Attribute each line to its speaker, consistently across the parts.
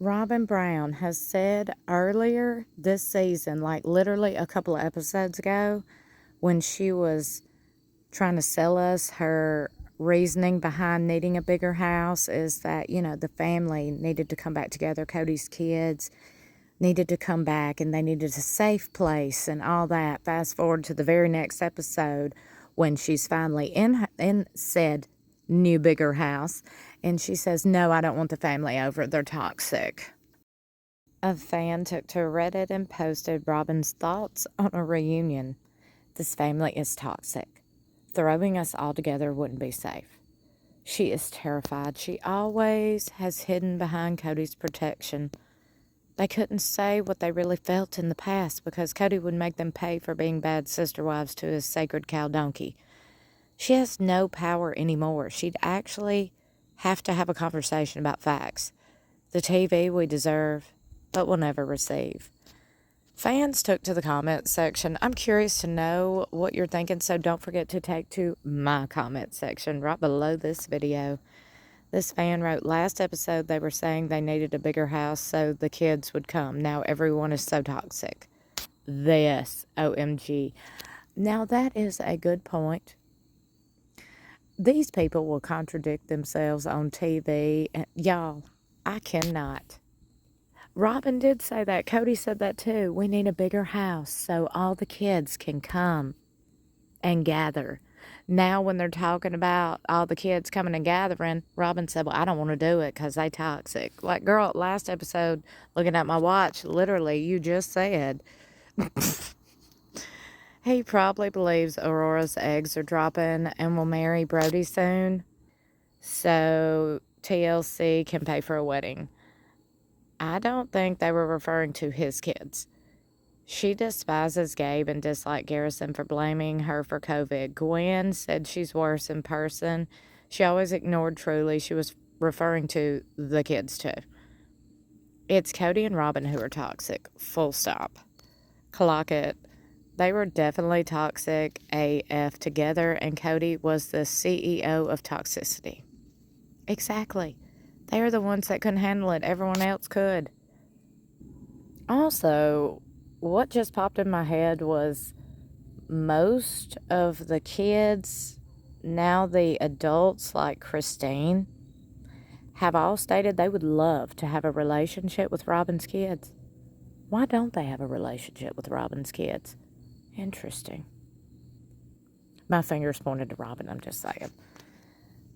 Speaker 1: Robyn Brown has said earlier this season, like literally a couple of episodes ago, when she was trying to sell us her reasoning behind needing a bigger house, is that, the family needed to come back together. Cody's kids needed to come back and they needed a safe place and all that. Fast forward to the very next episode when she's finally in said new bigger house, and she says, no, I don't want the family over, they're toxic. A fan took to Reddit and posted Robyn's thoughts on a reunion. This family is toxic. Throwing us all together wouldn't be safe. She is terrified. She always has hidden behind Cody's protection. They couldn't say what they really felt in the past because Cody would make them pay for being bad sister wives to his sacred cow donkey. She has no power anymore. She'd actually have to have a conversation about facts. The TV we deserve, but will never receive. Fans took to the comment section. I'm curious to know what you're thinking, so don't forget to take to my comment section right below this video. This fan wrote, last episode they were saying they needed a bigger house so the kids would come. Now everyone is so toxic. This, OMG. Now that is a good point. These people will contradict themselves on TV. And y'all, I cannot. Robyn did say that. Cody said that too. We need a bigger house so all the kids can come and gather. Now when they're talking about all the kids coming and gathering, Robyn said, well, I don't want to do it because they toxic. Like, girl, last episode, looking at my watch, literally, you just said... He probably believes Aurora's eggs are dropping and will marry Brody soon, so TLC can pay for a wedding. I don't think they were referring to his kids. She despises Gabe and disliked Garrison for blaming her for COVID. Gwen said she's worse in person. She always ignored Truly. She was referring to the kids too. It's Cody and Robyn who are toxic. Full stop. Clock it. They were definitely toxic AF together, and Cody was the CEO of toxicity. Exactly. They are the ones that couldn't handle it. Everyone else could. Also, what just popped in my head was most of the kids, now the adults like Christine, have all stated they would love to have a relationship with Robyn's kids. Why don't they have a relationship with Robyn's kids? Interesting. My finger's pointed to Robyn, I'm just saying.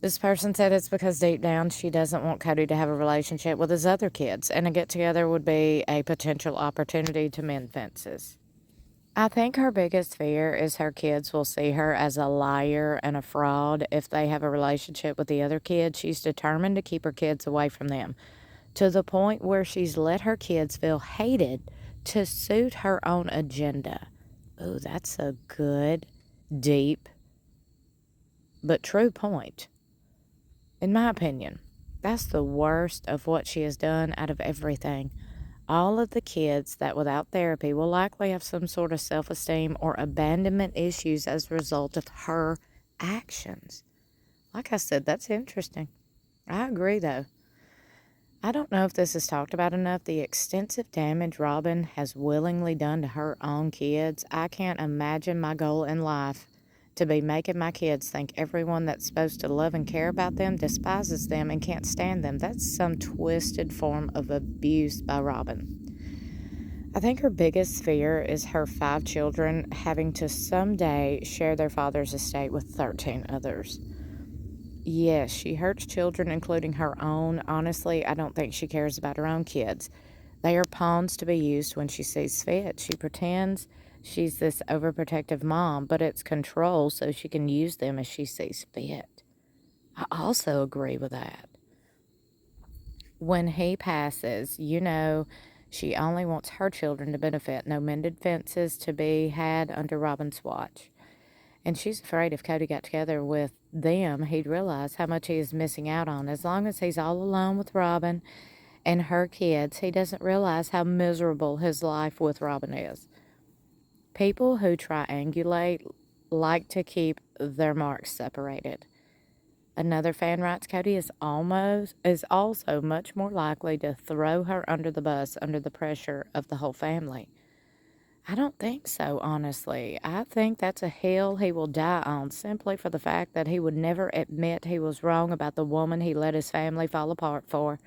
Speaker 1: This person said it's because deep down she doesn't want Cody to have a relationship with his other kids, and a get-together would be a potential opportunity to mend fences. I think her biggest fear is her kids will see her as a liar and a fraud if they have a relationship with the other kids. She's determined to keep her kids away from them, to the point where she's let her kids feel hated to suit her own agenda. Oh, that's a good, deep, but true point. In my opinion, that's the worst of what she has done out of everything. All of the kids that without therapy will likely have some sort of self-esteem or abandonment issues as a result of her actions. Like I said, that's interesting. I agree, though. I don't know if this is talked about enough. The extensive damage Robyn has willingly done to her own kids. I can't imagine my goal in life to be making my kids think everyone that's supposed to love and care about them despises them and can't stand them. That's some twisted form of abuse by Robyn. I think her biggest fear is her 5 children having to someday share their father's estate with 13 others. Yes, she hurts children, including her own. Honestly, I don't think she cares about her own kids. They are pawns to be used when she sees fit. She pretends she's this overprotective mom, but it's control so she can use them as she sees fit. I also agree with that. When he passes, she only wants her children to benefit. No mended fences to be had under Robyn's watch. And she's afraid if Cody got together with them, he'd realize how much he is missing out on. As long as he's all alone with Robyn and her kids, he doesn't realize how miserable his life with Robyn is. People who triangulate like to keep their marks separated. Another fan writes, Cody is also much more likely to throw her under the bus under the pressure of the whole family. I don't think so, honestly. I think that's a hill he will die on simply for the fact that he would never admit he was wrong about the woman he let his family fall apart for.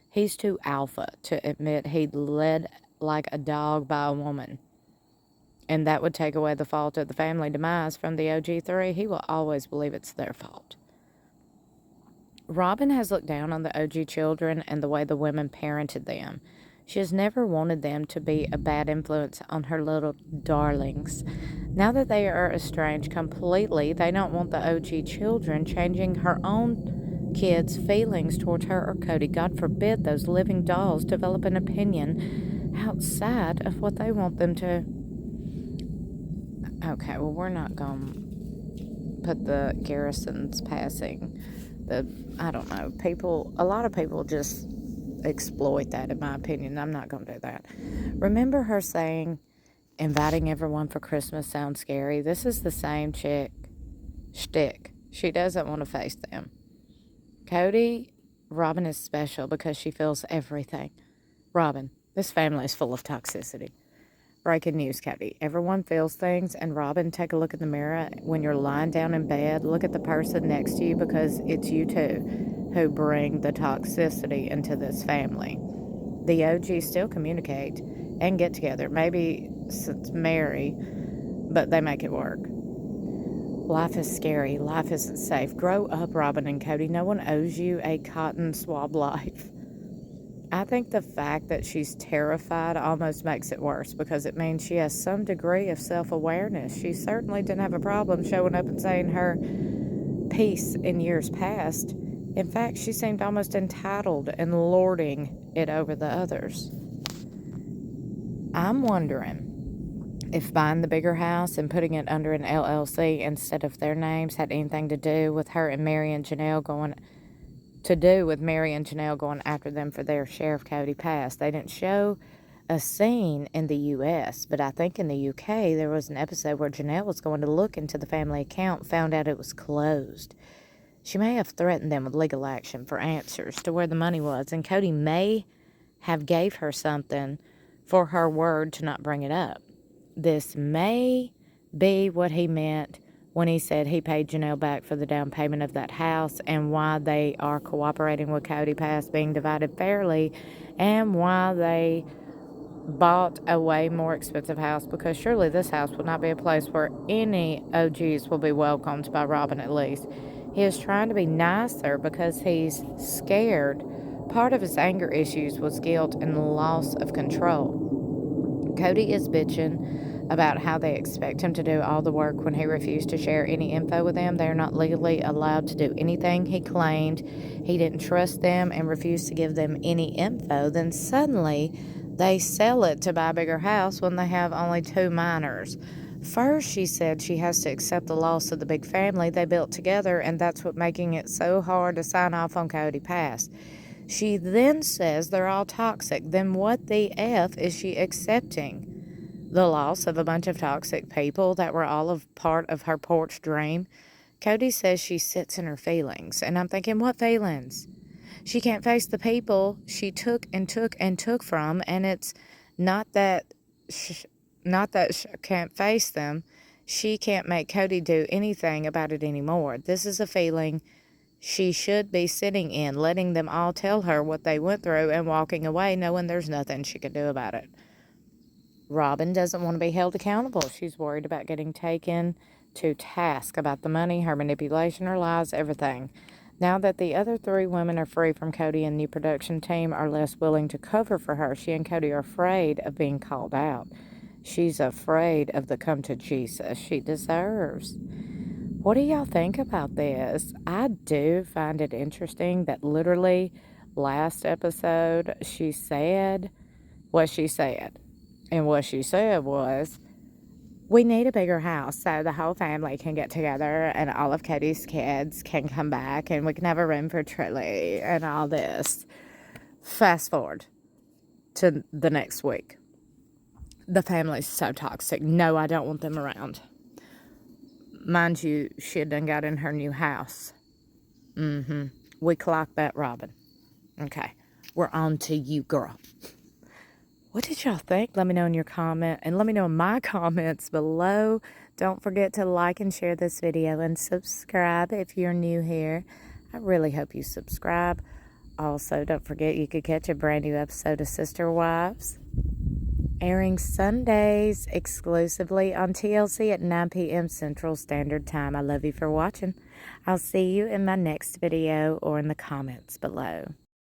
Speaker 1: He's too alpha to admit he'd led like a dog by a woman. And that would take away the fault of the family demise from the OG3. He will always believe it's their fault. Robyn has looked down on the OG children and the way the women parented them. She has never wanted them to be a bad influence on her little darlings. Now that they are estranged completely, they don't want the OG children changing her own kids' feelings towards her or Cody. God forbid those living dolls develop an opinion outside of what they want them to. Okay, well, we're not going to put the Garrisons passing. I don't know, a lot of people just exploit that, in my opinion. I'm not going to do that. Remember her saying, inviting everyone for Christmas sounds scary? This is the same shtick. She doesn't want to face them. Cody, Robyn is special because she feels everything. Robyn, this family is full of toxicity. Breaking news, Cody. Everyone feels things, and Robyn, take a look in the mirror. When you're lying down in bed, look at the person next to you, because it's you too who bring the toxicity into this family. The OGs still communicate and get together. Maybe since Mary, but they make it work. Life is scary. Life isn't safe. Grow up, Robyn and Cody. No one owes you a cotton swab life. I think the fact that she's terrified almost makes it worse, because it means she has some degree of self-awareness. She certainly didn't have a problem showing up and saying her piece in years past. In fact, she seemed almost entitled and lording it over the others. I'm wondering if buying the bigger house and putting it under an LLC instead of their names had anything to do with her and Mary and Janelle going after them for their share of Coyote Pass. They didn't show a scene in the U.S., but I think in the U.K. there was an episode where Janelle was going to look into the family account, found out it was closed. She may have threatened them with legal action for answers to where the money was, and Cody may have gave her something for her word to not bring it up. This may be what he meant when he said he paid Janelle back for the down payment of that house, and why they are cooperating with Coyote Pass being divided fairly, and why they bought a way more expensive house, because surely this house would not be a place where any OGs will be welcomed by Robyn, at least. He is trying to be nicer because he's scared. Part of his anger issues was guilt and the loss of control. Cody is bitching about how they expect him to do all the work when he refused to share any info with them. They are not legally allowed to do anything. He claimed he didn't trust them and refused to give them any info. Then suddenly they sell it to buy a bigger house when they have only 2 minors. First, she said she has to accept the loss of the big family they built together, and that's what making it so hard to sign off on Coyote Pass. She then says they're all toxic. Then what the F is she accepting? The loss of a bunch of toxic people that were all a part of her porch dream? Cody says she sits in her feelings, and I'm thinking, what feelings? She can't face the people she took from, and it's not that she can't face them. She can't make Cody do anything about it anymore. This is a feeling she should be sitting in, letting them all tell her what they went through and walking away knowing there's nothing she can do about it. Robyn doesn't want to be held accountable. She's worried about getting taken to task about the money, her manipulation, her lies, everything. Now that the other 3 women are free from Cody and the production team are less willing to cover for her, she and Cody are afraid of being called out. She's afraid of the come to Jesus she deserves. What do y'all think about this? I do find it interesting that literally last episode she said what she said. And what she said was, we need a bigger house so the whole family can get together and all of Cody's kids can come back and we can have a room for Trilly and all this. Fast forward to the next week. The family's so toxic. No, I don't want them around. Mind you, she had done got in her new house. We clocked that, Robyn. Okay. We're on to you, girl. What did y'all think? Let me know in your comment, and let me know in my comments below. Don't forget to like and share this video and subscribe if you're new here. I really hope you subscribe. Also, don't forget you could catch a brand new episode of Sister Wives, airing Sundays exclusively on TLC at 9 p.m. Central Standard Time. I love you for watching. I'll see you in my next video or in the comments below.